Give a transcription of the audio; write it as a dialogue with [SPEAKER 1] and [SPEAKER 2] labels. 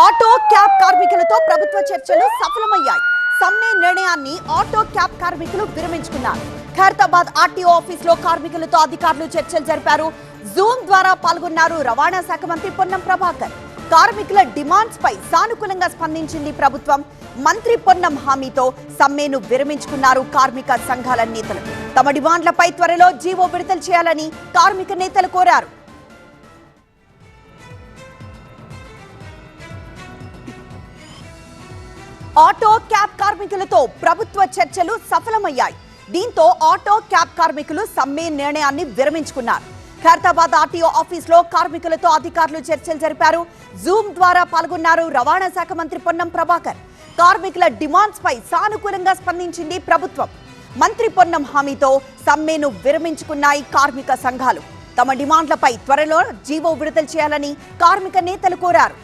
[SPEAKER 1] Auto cab కార్మికులతో ప్రభుత్వ చర్చలు సఫలమయ్యాయి. సమ్మె నిర్ణయాన్ని ఆటో క్యాబ్ కార్మికులు విరమించుకున్నారు. ఖైరతాబాద్ ఆర్టీఓ ఆఫీసులో కార్మికులతో అధికారులు చర్చలు జరిపారు. జూమ్ ద్వారా పాల్గొన్నారు రవాణా శాఖ మంత్రి పొన్నం ప్రభాకర్. కార్మికుల డిమాండ్స్ పై సానుకూలంగా స్పందించింది ప్రభుత్వం. మంత్రి పొన్నం హామీతో సమ్మెను విరమించుకున్నారు కార్మిక సంఘాల నేతలు. తమ డిమాండ్లపై త్వరలో జీవో విడుదల చేయాలని కార్మిక నేతలు కోరారు. ఆటో క్యాబ్ కార్మికులతో ప్రభుత్వ చర్చలు సఫలమయ్యాయి. దీంతో ఆటో క్యాబ్ కార్మికులు సమ్మె నిర్ణయాన్ని విరమించుకున్నారు. ఖైరతాబాద్ ఆర్టీఓ ఆఫీసులో కార్మికులతో అధికారులు చర్చలు జరిపారు. జూమ్ ద్వారా పాల్గొన్నారు రవాణా శాఖ మంత్రి పొన్నం ప్రభాకర్. కార్మికుల డిమాండ్స్ పై సానుకూలంగా స్పందించింది ప్రభుత్వం. మంత్రి పొన్నం హామీతో సమ్మెను విరమించుకున్నాయి కార్మిక సంఘాలు. తమ డిమాండ్లపై త్వరలో జీవో విడుదల చేయాలని కార్మిక నేతలు కోరారు.